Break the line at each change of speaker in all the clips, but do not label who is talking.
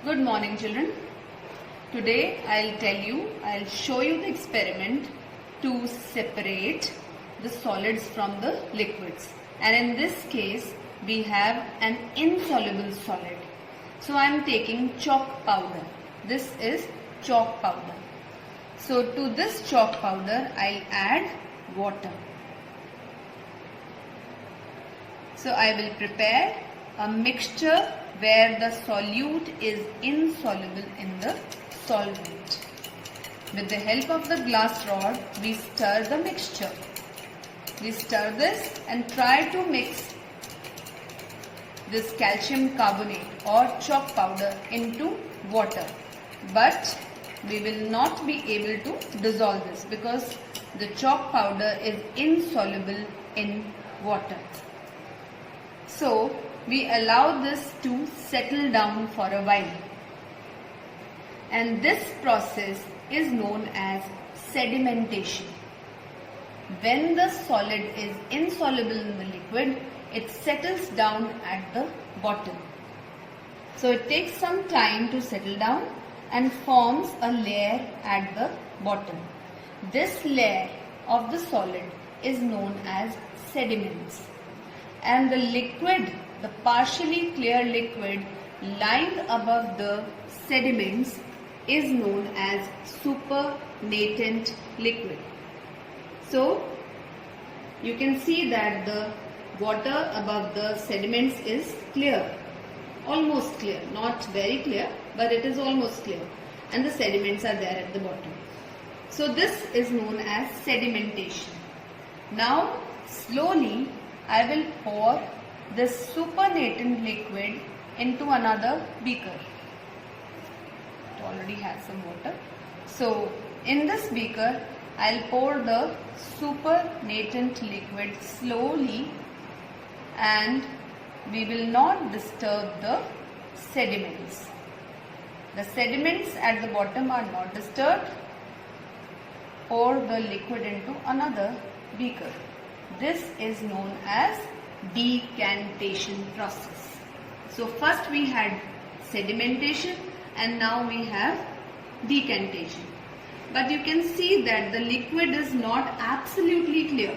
Good morning, children. Today I'll show you the experiment to separate the solids from the liquids. And in this case, we have an insoluble solid. So I am taking chalk powder. This is chalk powder. So to this chalk powder, I'll add water. So I will prepare a mixture where the solute is insoluble in the solvent. With the help of the glass rod, we stir the mixture. We stir this and try to mix this calcium carbonate or chalk powder into water. But we will not be able to dissolve this because the chalk powder is insoluble in water. So we allow this to settle down for a while. And this process is known as sedimentation. When the solid is insoluble in the liquid, it settles down at the bottom. So it takes some time to settle down and forms a layer at the bottom. This layer of the solid is known as sediments. And the liquid, the partially clear liquid lying above the sediments is known as supernatant liquid. So you can see that the water above the sediments is clear, almost clear, not very clear, but it is almost clear, and the sediments are there at the bottom. So this is known as sedimentation. Now slowly I will pour this supernatant liquid into another beaker. It already has some water. So in this beaker, I'll pour the supernatant liquid slowly, and we will not disturb the sediments. The sediments at the bottom are not disturbed. Pour the liquid into another beaker. This is known as decantation process. So first we had sedimentation and now we have decantation. But you can see that the liquid is not absolutely clear.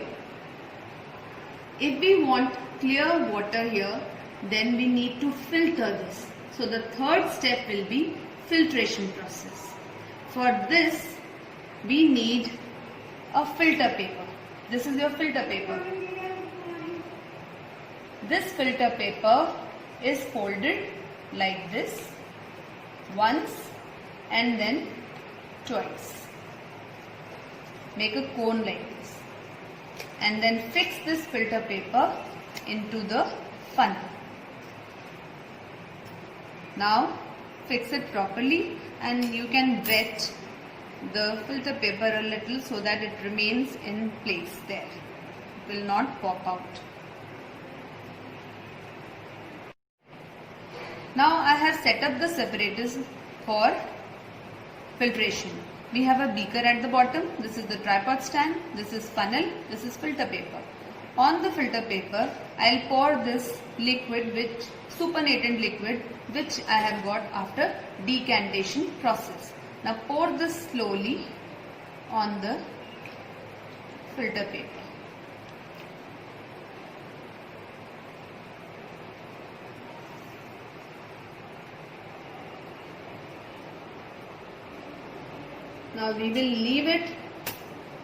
If we want clear water here, then we need to filter this. So the third step will be filtration process. For this, we need a filter paper. This is your filter paper. This filter paper is folded like this, once and then twice. Make a cone like this and then fix this filter paper into the funnel. Now fix it properly, and you can wet the filter paper a little so that it remains in place there. It will not pop out. Now I have set up the separators for filtration. We have a beaker at the bottom. This is the tripod stand. This is funnel. This is filter paper. On the filter paper, I'll pour this liquid, supernatant liquid, which I have got after decantation process. Now pour this slowly on the filter paper. Now we will leave it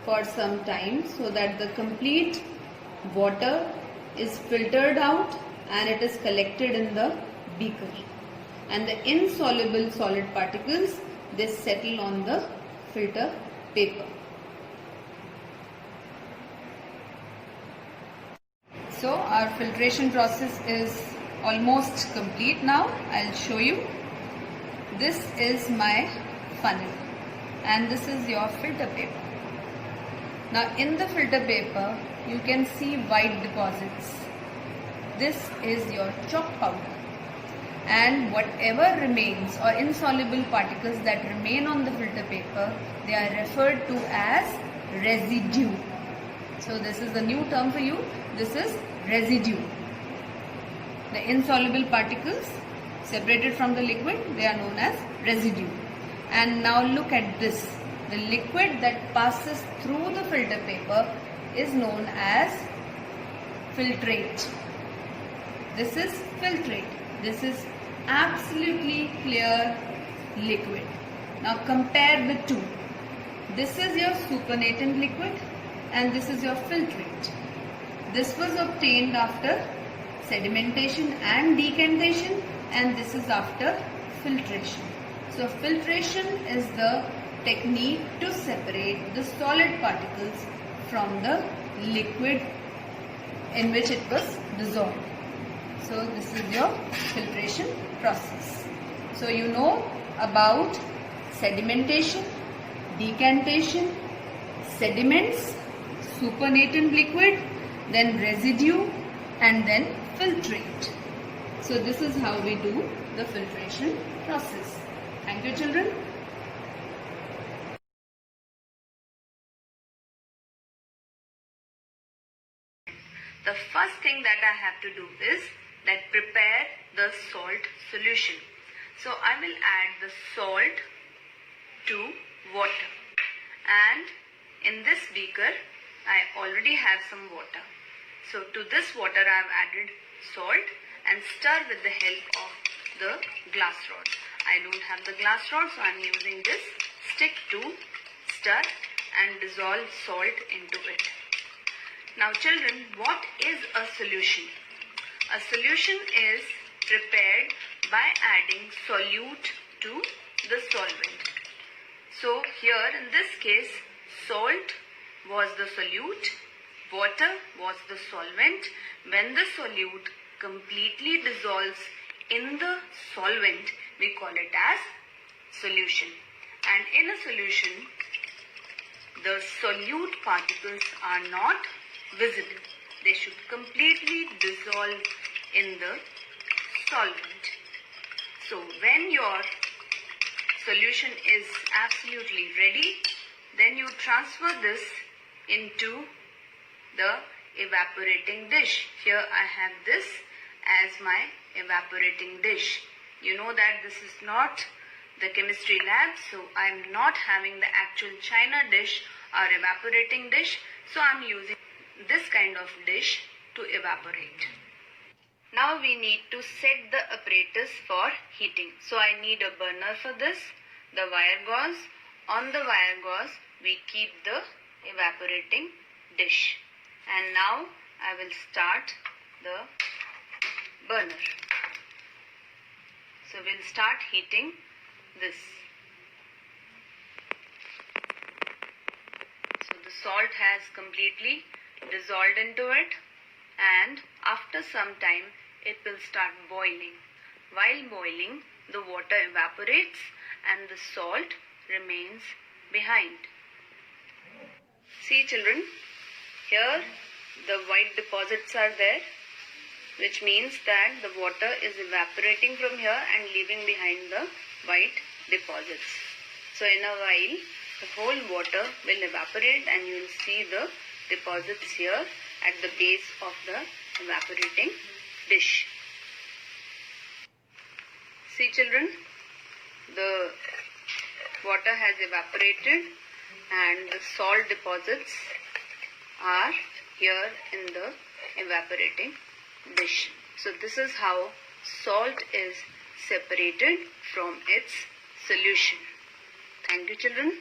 for some time so that the complete water is filtered out and it is collected in the beaker. And the insoluble solid particles, they settle on the filter paper. So our filtration process is almost complete now. I'll show you. This is my funnel and this is your filter paper. Now in the filter paper, you can see white deposits. This is your chalk powder. And whatever remains or insoluble particles that remain on the filter paper, they are referred to as residue. So this is the new term for you. This is residue. The insoluble particles separated from the liquid, they are known as residue. And now look at this. The liquid that passes through the filter paper is known as filtrate. This is filtrate. This is absolutely clear liquid. Now compare the two. This is your supernatant liquid and this is your filtrate. This was obtained after sedimentation and decantation, and this is after filtration. So filtration is the technique to separate the solid particles from the liquid in which it was dissolved. So this is your filtration process. So you know about sedimentation, decantation, sediments, supernatant liquid, then residue, and then filtrate. So this is how we do the filtration process. Thank you, children. The first thing that I have to do is that prepare the salt solution. So I will add the salt to water, and in this beaker I already have some water. So to this water I have added salt and stir with the help of the glass rod. I don't have the glass rod, so I am using this stick to stir and dissolve salt into it. Now children, what is a solution? A solution is prepared by adding solute to the solvent. So here in this case, salt was the solute, water was the solvent. When the solute completely dissolves in the solvent, we call it as solution. And in a solution, the solute particles are not visible. They should completely dissolve in the solvent. So when your solution is absolutely ready, then you transfer this into the evaporating dish. Here I have this as my evaporating dish. You know that this is not the chemistry lab, so I am not having the actual china dish or evaporating dish, so I am using this kind of dish to evaporate. Now we need to set the apparatus for heating. So I need a burner for this, the wire gauze. On the wire gauze we keep the evaporating dish. And now I will start the burner. So we'll start heating this. So the salt has completely dissolved into it, and after some time it will start boiling. While boiling, the water evaporates and the salt remains behind. See children, here the white deposits are there, which means that the water is evaporating from here and leaving behind the white deposits. So in a while, the whole water will evaporate and you will see the deposits here at the base of the evaporating dish. See children, the water has evaporated and the salt deposits are here in the evaporating dish. So this is how salt is separated from its solution. Thank you children.